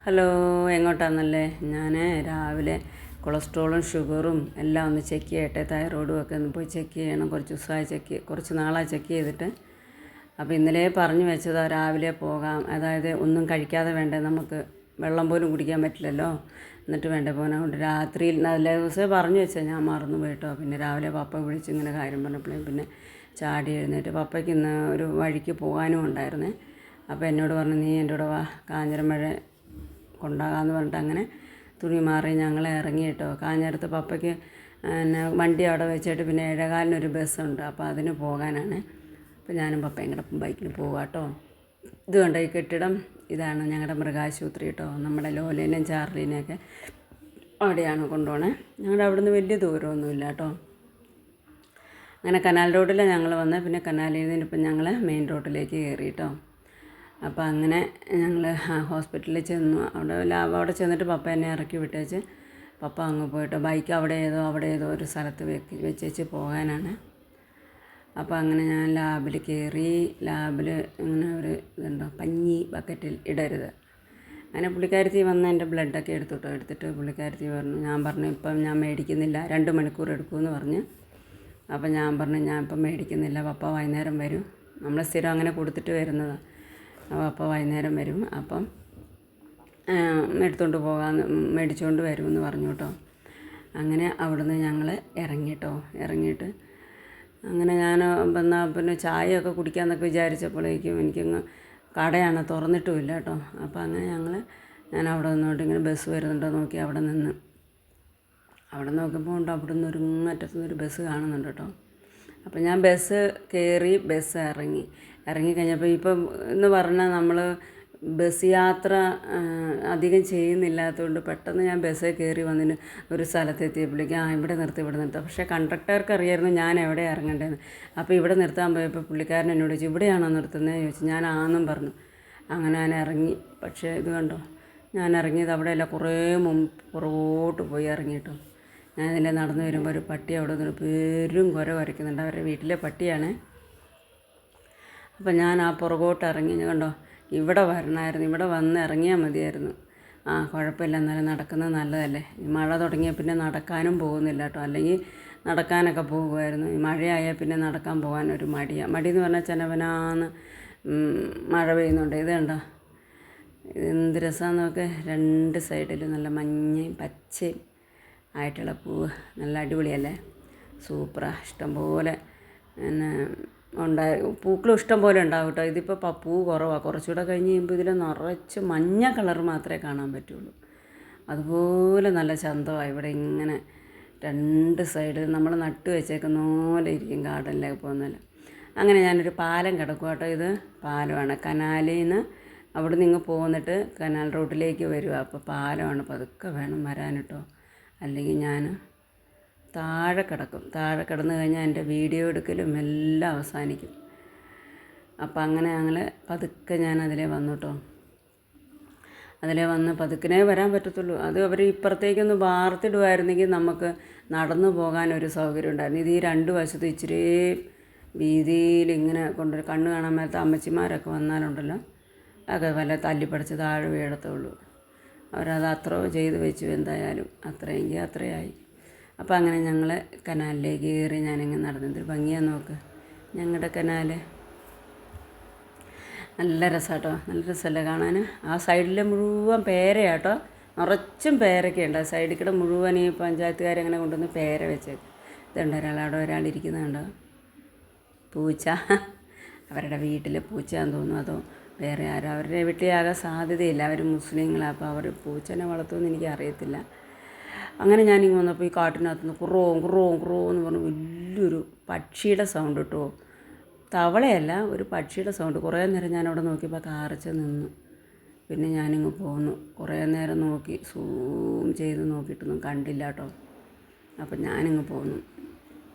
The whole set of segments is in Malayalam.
ഹലോ, എങ്ങോട്ടാണെന്നല്ലേ? ഞാൻ രാവിലെ കൊളസ്ട്രോളും ഷുഗറും എല്ലാം ഒന്ന് ചെക്ക് ചെയ്യട്ടെ, തൈറോയിഡും ഒക്കെ ഒന്ന് പോയി ചെക്ക് ചെയ്യണം. കുറച്ച് നാളായി ചെക്ക് ചെയ്തിട്ട്. അപ്പോൾ ഇന്നലെ പറഞ്ഞു വെച്ചതാ രാവിലെ പോകാം, അതായത് ഒന്നും കഴിക്കാതെ വേണ്ടേ, നമുക്ക് വെള്ളം പോലും കുടിക്കാൻ പറ്റില്ലല്ലോ, എന്നിട്ട് വേണ്ടേ പോകാൻ. അതുകൊണ്ട് രാത്രിയിൽ നല്ല ദിവസമേ പറഞ്ഞു വെച്ചാൽ ഞാൻ മറന്നു പോയിട്ടോ. പിന്നെ രാവിലെ പപ്പ വിളിച്ച് ഇങ്ങനെ കാര്യം പറഞ്ഞപ്പോഴേ പിന്നെ ചാടി എഴുന്നേറ്റ്. പപ്പയ്ക്ക് ഇന്ന് ഒരു വഴിക്ക് പോകാനും ഉണ്ടായിരുന്നേ. അപ്പോൾ എന്നോട് പറഞ്ഞു, നീ എൻ്റെ കൂടെ വാ, കാഞ്ഞിരമഴ കൊണ്ടാകാമെന്ന് പറഞ്ഞിട്ട് അങ്ങനെ തുണി മാറി ഞങ്ങൾ ഇറങ്ങി കേട്ടോ. കാഞ്ഞിരത്ത് പപ്പയ്ക്ക് പിന്നെ വണ്ടി അവിടെ വെച്ചിട്ട് പിന്നെ 7:15 ബസ്സുണ്ട്, അപ്പോൾ അതിന് പോകാനാണ്. അപ്പോൾ ഞാനും പപ്പയും കൂടെ ബൈക്കിൽ പോകാം കേട്ടോ. ഇത് കണ്ടോ, ഈ കെട്ടിടം ഇതാണ് ഞങ്ങളുടെ മൃഗാശുപത്രി കേട്ടോ. നമ്മുടെ ലോലേനെയും ചാർലീനെയൊക്കെ അവിടെയാണ് കൊണ്ടുപോകണേ. ഞങ്ങളുടെ അവിടുന്ന് വലിയ ദൂരമൊന്നുമില്ല കേട്ടോ. അങ്ങനെ കനാൽ റോഡിലാണ് ഞങ്ങൾ വന്നത്. പിന്നെ കനാലിൽ നിന്ന് ഇപ്പം ഞങ്ങൾ മെയിൻ റോഡിലേക്ക് കയറി കേട്ടോ. അപ്പോൾ അങ്ങനെ ഞങ്ങൾ ഹോസ്പിറ്റലിൽ ചെന്നു. അവിടെ ചെന്നിട്ട് പപ്പ എന്നെ ഇറക്കി വിട്ടേച്ച് പപ്പ അങ്ങ് പോയിട്ട് ബൈക്ക് അവിടെ ഏതോ ഒരു സ്ഥലത്ത് വെച്ചേച്ച് പോകാനാണ്. അപ്പോൾ അങ്ങനെ ഞാൻ ലാബിൽ കയറി. ലാബിൽ ഇങ്ങനെ ഒരു ഇതുണ്ടോ, പഞ്ഞി ബക്കറ്റിൽ ഇടരുത്. അങ്ങനെ പുള്ളിക്കാരത്തി വന്ന് എൻ്റെ ബ്ലഡൊക്കെ എടുത്തിട്ട് പുള്ളിക്കാരത്തി പറഞ്ഞു, ഞാൻ പറഞ്ഞു ഇപ്പം ഞാൻ മേടിക്കുന്നില്ല, 2 മണിക്കൂർ എടുക്കുമെന്ന് പറഞ്ഞ്. അപ്പം ഞാൻ പറഞ്ഞു ഞാൻ ഇപ്പം മേടിക്കുന്നില്ല, പപ്പ വൈകുന്നേരം വരും. നമ്മൾ സ്ഥിരം അങ്ങനെ കൊടുത്തിട്ട് വരുന്നതാണ്. അപ്പോൾ വൈകുന്നേരം വരും, അപ്പം മേടിച്ചുകൊണ്ട് വരുമെന്ന് പറഞ്ഞു കേട്ടോ. അങ്ങനെ അവിടുന്ന് ഞങ്ങൾ ഇറങ്ങിയിട്ട് അങ്ങനെ ഞാൻ പിന്നെ ചായയൊക്കെ കുടിക്കാമെന്നൊക്കെ വിചാരിച്ചപ്പോഴേക്കും എനിക്കങ്ങ് കടയാണ്, തുറന്നിട്ടുമില്ല കേട്ടോ. അപ്പോൾ അങ്ങനെ ഞാൻ അവിടെ നിന്നോട്ട് ഇങ്ങനെ ബസ് വരുന്നുണ്ടോ നോക്കി അവിടെ നോക്കുമ്പോൾ ഉണ്ട് അവിടെ നിന്ന് അറ്റത്തുനിന്നൊരു ബസ് കാണുന്നുണ്ട് കേട്ടോ. അപ്പം ഞാൻ ബസ് കയറി, ഇറങ്ങിക്കഴിഞ്ഞപ്പോൾ ഇപ്പം എന്ന് പറഞ്ഞാൽ നമ്മൾ ബസ് യാത്ര അധികം ചെയ്യുന്നില്ലാത്തതുകൊണ്ട് പെട്ടെന്ന് ഞാൻ ബസ്സിൽ കയറി വന്നതിന് ഒരു സ്ഥലത്തെത്തിയപ്പോഴേക്കും ഇവിടെ നിർത്താം. പക്ഷേ കണ്ടക്ടർക്ക് അറിയായിരുന്നു ഞാൻ എവിടെ ഇറങ്ങേണ്ടതെന്ന്. അപ്പോൾ ഇവിടെ നിർത്താൻ പോയപ്പോൾ പുള്ളിക്കാരൻ എന്നോട് ചോദിച്ചു, ഇവിടെയാണോ നിർത്തുന്നത് ചോദിച്ചു. ഞാൻ ആണെന്നും പറഞ്ഞു. അങ്ങനെ ഞാൻ ഇറങ്ങി. പക്ഷേ ഇത് കണ്ടോ, ഞാൻ ഇറങ്ങിയത് അവിടെയല്ല, കുറേ പുറകോട്ട് പോയി ഇറങ്ങിയിട്ടോ. ഞാൻ ഇതിൻ്റെ നടന്നു വരുമ്പോൾ ഒരു പട്ടി അവിടെ നിന്ന് പേരും കുരയ്ക്കുന്നുണ്ട്. അവരുടെ വീട്ടിലെ പട്ടിയാണ്. അപ്പം ഞാൻ പുറകോട്ട് ഇറങ്ങി. കണ്ടോ, ഇവിടെ വരണമായിരുന്നു, ഇവിടെ വന്ന് ഇറങ്ങിയാൽ മതിയായിരുന്നു. കുഴപ്പമില്ല, എന്നാലും നടക്കുന്നത് നല്ലതല്ലേ. ഈ മഴ തുടങ്ങിയാൽ പിന്നെ നടക്കാനും പോകുന്നില്ല കേട്ടോ. അല്ലെങ്കിൽ നടക്കാനൊക്കെ പോകുമായിരുന്നു. ഈ മഴയായാൽ പിന്നെ നടക്കാൻ പോകാൻ ഒരു മടിയെന്ന് പറഞ്ഞാൽ ചെനവനാന്ന് മഴ പെയ്യുന്നുണ്ട്. ഇത് കണ്ടോ, എന്ത് രസമാണെന്ന് നോക്ക്. 2 സൈഡിലും നല്ല മഞ്ഞയും പച്ചയും ആയിട്ടുള്ള പൂവ്, നല്ല അടിപൊളിയല്ലേ, സൂപ്പറാണ്. ഇഷ്ടംപോലെ പിന്നെ പൂക്കളും ഇഷ്ടം പോലെ ഉണ്ടാവും കേട്ടോ. ഇതിപ്പോൾ പൂ കുറവാണ്. കുറച്ചുകൂടെ കഴിഞ്ഞ് കഴിയുമ്പോൾ ഇതിൽ നിറച്ച് മഞ്ഞ കളർ മാത്രമേ കാണാൻ പറ്റുള്ളൂ. അതുപോലെ നല്ല ചന്തമാണ് ഇവിടെ. ഇങ്ങനെ 2 സൈഡിൽ നമ്മൾ നട്ട് വെച്ചേക്കുന്ന പോലെ ഇരിക്കും ഗാർഡനിലേക്ക് പോകുന്നതല്ല. അങ്ങനെ ഞാനൊരു പാലം കിടക്കും കേട്ടോ. ഇത് പാലമാണ്. കനാലിൽ നിന്ന് അവിടെ നിന്ന് പോന്നിട്ട് കനാൽ റോഡിലേക്ക് വരിക. അപ്പോൾ പാലമാണ്, പതുക്കെ വേണം വരാൻ കേട്ടോ. അല്ലെങ്കിൽ ഞാൻ താഴെ കിടന്നു കഴിഞ്ഞാൽ എൻ്റെ വീഡിയോ എടുക്കലും എല്ലാം അവസാനിക്കും. അപ്പം അങ്ങനെ ഞങ്ങൾ പതുക്കെ ഞാൻ അതിലേ വന്നു കേട്ടോ. അതിലേ വന്ന് പതുക്കനെ വരാൻ പറ്റത്തുള്ളൂ. അത് അവർ ഇപ്പുറത്തേക്കൊന്ന് വാർത്തിടുമായിരുന്നെങ്കിൽ നമുക്ക് നടന്നു പോകാനൊരു സൗകര്യം ഉണ്ടായിരുന്നു. ഇത് ഈ 2 വശത്ത് ഇച്ചിരി വീതിയിൽ ഇങ്ങനെ കണ്ണ് കാണാൻ മേലത്തെ അമ്മച്ചിമാരൊക്കെ വന്നാലുണ്ടല്ലോ, അതൊക്കെ വല്ല തല്ലിപ്പടിച്ച് താഴെ വീഴത്തുള്ളൂ. അവരത് അത്ര ചെയ്ത് വെച്ചു. എന്തായാലും അത്രയെങ്കിൽ അത്രയായി. അപ്പോൾ അങ്ങനെ ഞങ്ങൾ കനാലിലേക്ക് കയറി. ഞാനിങ്ങനെ നടന്നത് ഭംഗിയാന്ന് നോക്ക് ഞങ്ങളുടെ കനാൽ. നല്ല രസമാട്ടോ, നല്ല രസമല്ലേ കാണാൻ. ആ സൈഡിൽ മുഴുവൻ പേരയാട്ടോ, നിറച്ചും പേരൊക്കെ ഉണ്ട്. ആ സൈഡിൽ കൂടെ മുഴുവൻ ഈ പഞ്ചായത്തുകാരങ്ങനെ കൊണ്ടുവന്ന് പേര വെച്ചേക്ക്. ഇതുണ്ട് ഒരാളിരിക്കുന്നുണ്ടോ, പൂച്ച. അവരുടെ വീട്ടിൽ പൂച്ചയാന്ന് തോന്നുന്നു, അതോ വേറെ ആരും. അവരുടെ വീട്ടിലാകാൻ സാധ്യതയില്ല, അവർ മുസ്ലിങ്ങളാണ്. അപ്പോൾ അവർ പൂച്ചനെ വളർത്തുമെന്ന് എനിക്ക് അറിയത്തില്ല. അങ്ങനെ ഞാനിങ്ങ് വന്നപ്പോൾ ഈ കാട്ടിനകത്തുനിന്ന് കുറോ എന്ന് പറഞ്ഞ് വലിയൊരു പക്ഷിയുടെ സൗണ്ട് കേട്ടോ. തവളയല്ല, ഒരു പക്ഷിയുടെ സൗണ്ട്. കുറേ നേരം ഞാനവിടെ നോക്കിയപ്പോൾ കാറച്ച് നിന്നു. പിന്നെ ഞാനിങ്ങ് പോന്നു. കുറേ നേരം നോക്കി, സൂം ചെയ്ത് നോക്കിയിട്ടൊന്നും കണ്ടില്ല കേട്ടോ. അപ്പം ഞാനിങ്ങ് പോന്നു.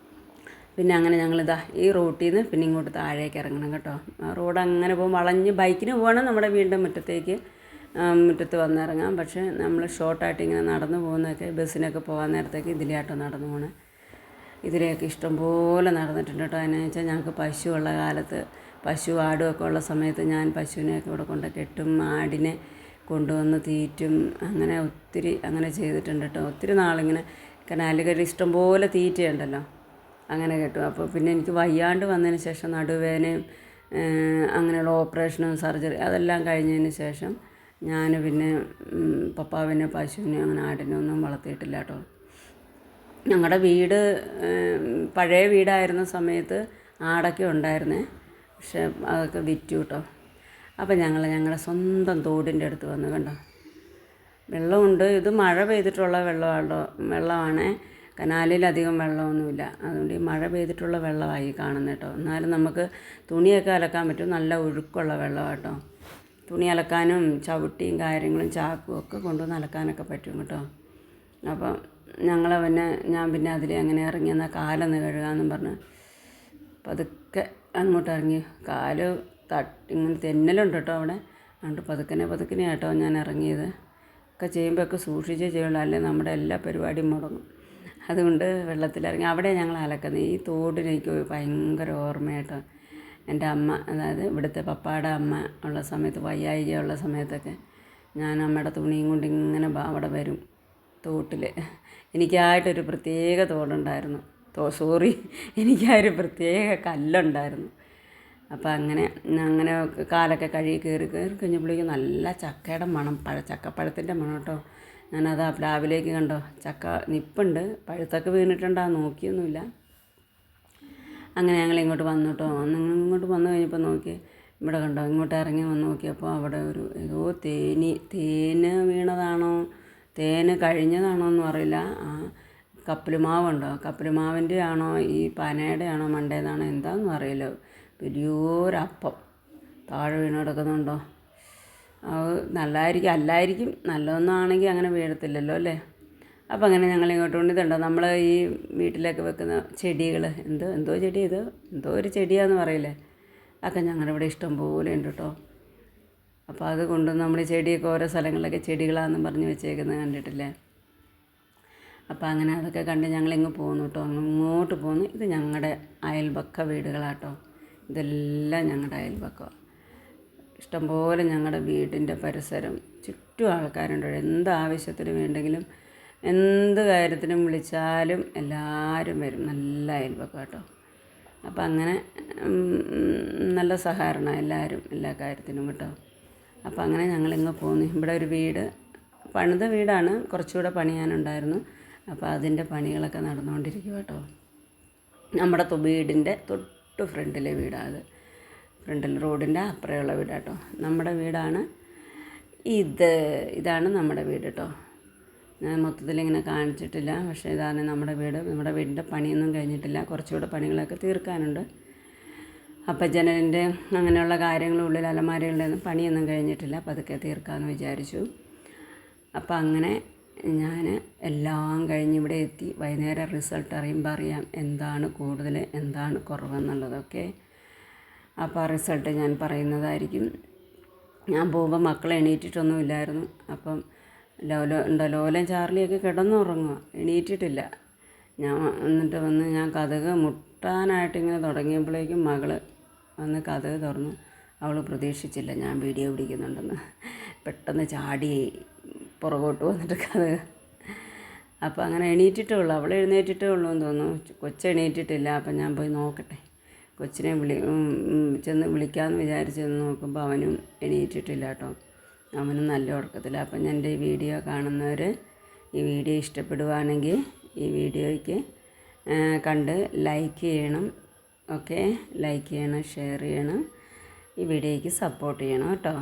പിന്നെ അങ്ങനെ ഞങ്ങളിതാ ഈ റോട്ടിൽ നിന്ന് പിന്നെ ഇങ്ങോട്ട് താഴേക്ക് ഇറങ്ങണം കേട്ടോ. ആ റോഡ് അങ്ങനെ പോകും, വളഞ്ഞ് ബൈക്കിന് പോകണം നമ്മുടെ വീടിൻ്റെ മുറ്റത്ത് വന്നിറങ്ങാം. പക്ഷേ നമ്മൾ ഷോർട്ടായിട്ട് ഇങ്ങനെ നടന്നു പോകുന്നതൊക്കെ ബസ്സിനൊക്കെ പോകാൻ നേരത്തേക്ക് ഇതിലാട്ടോ നടന്നു പോകണേ. ഇതിലേക്ക് ഇഷ്ടംപോലെ നടന്നിട്ടുണ്ട് കേട്ടോ. അതിനെന്ന് വെച്ചാൽ ഞങ്ങൾക്ക് പശുവുള്ള കാലത്ത്, പശു ആടുമൊക്കെ ഉള്ള സമയത്ത് ഞാൻ പശുവിനെയൊക്കെ ഇവിടെ കൊണ്ട് കെട്ടും. ആടിനെ കൊണ്ടുവന്ന് തീറ്റും. അങ്ങനെ ഒത്തിരി അങ്ങനെ ചെയ്തിട്ടുണ്ട് കേട്ടോ. ഒത്തിരി നാളിങ്ങനെ കനാലുകളിൽ ഇഷ്ടംപോലെ തീറ്റയുണ്ടല്ലോ, അങ്ങനെ കിട്ടും. അപ്പോൾ പിന്നെ എനിക്ക് വയ്യാണ്ട് വന്നതിന് ശേഷം നടുവേദനയും അങ്ങനെയുള്ള ഓപ്പറേഷനും സർജറി അതെല്ലാം കഴിഞ്ഞതിന് ശേഷം ഞാൻ പിന്നെ പപ്പാവിനെ പശുവിനെ അങ്ങനെ ആടിനെ ഒന്നും വളർത്തിയിട്ടില്ല കേട്ടോ. ഞങ്ങളുടെ വീട് പഴയ വീടായിരുന്ന സമയത്ത് ആടൊക്കെ ഉണ്ടായിരുന്നേ, പക്ഷെ അതൊക്കെ വിറ്റു കേട്ടോ. അപ്പം ഞങ്ങളുടെ സ്വന്തം തോടിൻ്റെ അടുത്ത് വന്ന് കണ്ടോ, വെള്ളമുണ്ട്. ഇത് മഴ പെയ്തിട്ടുള്ള വെള്ളമാണ്. കനാലിലധികം വെള്ളമൊന്നുമില്ല, അതുകൊണ്ട് ഈ മഴ പെയ്തിട്ടുള്ള വെള്ളമായി കാണുന്നത് കേട്ടോ. എന്നാലും നമുക്ക് തുണിയൊക്കെ അലക്കാൻ പറ്റും, നല്ല ഒഴുക്കുള്ള വെള്ളമാണ് കേട്ടോ. തുണി അലക്കാനും ചവിട്ടിയും കാര്യങ്ങളും ചാക്കും ഒക്കെ കൊണ്ടുവന്ന് അലക്കാനൊക്കെ പറ്റും കേട്ടോ. അപ്പം ഞാൻ പിന്നെ അതിൽ അങ്ങനെ ഇറങ്ങി എന്നാൽ കാലൊന്ന് കഴുകാമെന്നും പറഞ്ഞ് പതുക്കെ അങ്ങോട്ട് ഇറങ്ങി. കാല് ഇങ്ങനെ തെന്നലുണ്ട് കേട്ടോ അവിടെ, അതുകൊണ്ട് പതുക്കനെ കേട്ടോ ഞാൻ ഇറങ്ങിയത്. ഒക്കെ ചെയ്യുമ്പോഴൊക്കെ സൂക്ഷിച്ചേ ചെയ്യുള്ളൂ, അല്ലേ നമ്മുടെ എല്ലാ പരിപാടിയും മുടങ്ങും. അതുകൊണ്ട് വെള്ളത്തിലിറങ്ങി. അവിടെ ഞങ്ങൾ അലക്കുന്നത്. ഈ തോടിനെനിക്ക് ഭയങ്കര ഓർമ്മയായിട്ടോ. എൻ്റെ അമ്മ, അതായത് ഇവിടുത്തെ പപ്പായുടെ അമ്മ ഉള്ള സമയത്ത്, വയ്യായികയുള്ള സമയത്തൊക്കെ ഞാൻ അമ്മയുടെ തുണിയും കൊണ്ട് ഇങ്ങനെ അവിടെ വരും തോട്ടിൽ. എനിക്കായിട്ടൊരു പ്രത്യേക തോടുണ്ടായിരുന്നു. എനിക്കായൊരു പ്രത്യേക കല്ലുണ്ടായിരുന്നു. അപ്പോൾ അങ്ങനെ കാലൊക്കെ കഴുകി കയറി കഴിഞ്ഞപ്പോഴേക്കും നല്ല ചക്കയുടെ മണം, ചക്കപ്പഴത്തിൻ്റെ മണം കേട്ടോ. ഞാനത് ആ പ്ലാവിലേക്ക് കണ്ടോ, ചക്ക നിപ്പുണ്ട്, പഴുത്തൊക്കെ വീണിട്ടുണ്ടാകും, നോക്കിയൊന്നുമില്ല. അങ്ങനെ ഞങ്ങൾ ഇങ്ങോട്ട് വന്നു കേട്ടോ. ഇങ്ങോട്ട് വന്നു കഴിഞ്ഞപ്പോൾ നോക്കി, ഇവിടെ കണ്ടോ, ഇങ്ങോട്ട് ഇറങ്ങി വന്ന് നോക്കിയപ്പോൾ അവിടെ ഏതോ തേന് വീണതാണോ തേന് കഴിഞ്ഞതാണോ എന്നും അറിയില്ല. കപ്പലുമാവുണ്ടോ, കപ്പലുമാവിൻ്റെ ആണോ ഈ പനയുടെ ആണോ മണ്ടേതാണോ എന്താണെന്നും അറിയില്ല. വലിയൊരപ്പം താഴെ വീണ് കിടക്കുന്നുണ്ടോ. അത് അല്ലായിരിക്കും, നല്ലതൊന്നാണെങ്കിൽ അങ്ങനെ വീഴത്തില്ലല്ലോ അല്ലേ. അപ്പോൾ അങ്ങനെ ഞങ്ങൾ ഇങ്ങോട്ട് കൊണ്ടിതുണ്ടോ, നമ്മൾ ഈ വീട്ടിലൊക്കെ വെക്കുന്ന ചെടികൾ, എന്തോ ചെടി ഇത്, എന്തോ ഒരു ചെടിയാന്ന് പറയില്ലേ, അതൊക്കെ ഞങ്ങളുടെ ഇവിടെ ഇഷ്ടം പോലെ ഉണ്ട് കേട്ടോ. അപ്പോൾ അത് കൊണ്ട് നമ്മൾ ചെടിയൊക്കെ ഓരോ സ്ഥലങ്ങളിലൊക്കെ ചെടികളാണെന്നും പറഞ്ഞ് വെച്ചേക്കുന്നത് കണ്ടിട്ടില്ലേ. അപ്പോൾ അങ്ങനെ അതൊക്കെ കണ്ട് ഞങ്ങളിങ്ങ് പോന്നു കേട്ടോ. അങ്ങോട്ട് പോന്നു. ഇത് ഞങ്ങളുടെ അയൽപക്ക വീടുകളാട്ടോ. ഇതെല്ലാം ഞങ്ങളുടെ അയൽപക്കമാണ്. ഇഷ്ടംപോലെ ഞങ്ങളുടെ വീടിൻ്റെ പരിസരം ചുറ്റും ആൾക്കാരുണ്ട്. എന്താവശ്യത്തിന് വേണ്ടെങ്കിലും എന്ത് കാര്യത്തിനും വിളിച്ചാലും എല്ലാവരും വരും. നല്ല അയൽപക്കം കേട്ടോ. അപ്പം അങ്ങനെ നല്ല സഹകരണമാണ് എല്ലാവരും എല്ലാ കാര്യത്തിനും കേട്ടോ. അപ്പം അങ്ങനെ ഞങ്ങളിങ്ങ് പോന്നു. ഇവിടെ ഒരു വീട്, പണിത വീടാണ്, കുറച്ചുകൂടെ പണിയാനുണ്ടായിരുന്നു. അപ്പോൾ അതിൻ്റെ പണികളൊക്കെ നടന്നുകൊണ്ടിരിക്കും കേട്ടോ. നമ്മുടെ വീടിൻ്റെ തൊട്ട് ഫ്രണ്ടിലെ വീടാണ് അത്. ഫ്രണ്ടിൽ റോഡിൻ്റെ അപ്പുറമുള്ള വീടാട്ടോ. നമ്മുടെ വീടാണ് ഇതാണ് നമ്മുടെ വീട് കേട്ടോ. ഞാൻ മൊത്തത്തിലിങ്ങനെ കാണിച്ചിട്ടില്ല, പക്ഷേ ഇതാണ് നമ്മുടെ വീട്. നമ്മുടെ വീടിൻ്റെ പണിയൊന്നും കഴിഞ്ഞിട്ടില്ല, കുറച്ചുകൂടെ പണികളൊക്കെ തീർക്കാനുണ്ട്. അപ്പം ജനലിൻ്റെ അങ്ങനെയുള്ള കാര്യങ്ങളുള്ളിൽ അലമാരകളുടെ പണിയൊന്നും കഴിഞ്ഞിട്ടില്ല, പതുക്കെ തീർക്കാമെന്ന് വിചാരിച്ചു. അപ്പം അങ്ങനെ ഞാൻ എല്ലാം കഴിഞ്ഞ് ഇവിടെ എത്തി. വൈകുന്നേരം റിസൾട്ട് അറിയുമ്പോൾ അറിയാം എന്താണ് കൂടുതൽ എന്താണ് കുറവെന്നുള്ളതൊക്കെ. അപ്പോൾ ആ റിസൾട്ട് ഞാൻ പറയുന്നതായിരിക്കും. ഞാൻ പോകുമ്പോൾ മക്കൾ എണീറ്റിട്ടൊന്നും ഇല്ലായിരുന്നു. അപ്പം ലോലൻ ചാർലിയൊക്കെ കിടന്നുറങ്ങുക, എണീറ്റിട്ടില്ല. എന്നിട്ട് ഞാൻ കതക് മുട്ടാനായിട്ടിങ്ങനെ തുടങ്ങിയപ്പോഴേക്കും മകൾ വന്ന് കതക് തുറന്നു. അവൾ പ്രതീക്ഷിച്ചില്ല ഞാൻ വീഡിയോ പിടിക്കുന്നുണ്ടെന്ന്. പെട്ടെന്ന് ചാടി പുറകോട്ട് വന്നിട്ട് കതക്. അപ്പോൾ അങ്ങനെ എണീറ്റിട്ടേ ഉള്ളൂ, അവൾ എഴുന്നേറ്റിട്ടേ ഉള്ളൂ എന്ന് തോന്നുന്നു. കൊച്ചെണീറ്റിട്ടില്ല. അപ്പം ഞാൻ പോയി നോക്കട്ടെ, കൊച്ചിനെ ചെന്ന് വിളിക്കാമെന്ന് വിചാരിച്ച് നോക്കുമ്പോൾ അവനും എണീറ്റിട്ടില്ല കേട്ടോ. അവനും നല്ല ഉറക്കത്തില്ല. അപ്പം എൻ്റെ ഈ വീഡിയോ കാണുന്നവർ ഈ വീഡിയോ ഇഷ്ടപ്പെടുവാണെങ്കിൽ ഈ വീഡിയോയ്ക്ക് കണ്ട് ലൈക്ക് ചെയ്യണം. ഓക്കെ, ലൈക്ക് ചെയ്യണം, ഷെയർ ചെയ്യണം, ഈ വീഡിയോയ്ക്ക് സപ്പോർട്ട് ചെയ്യണം കേട്ടോ.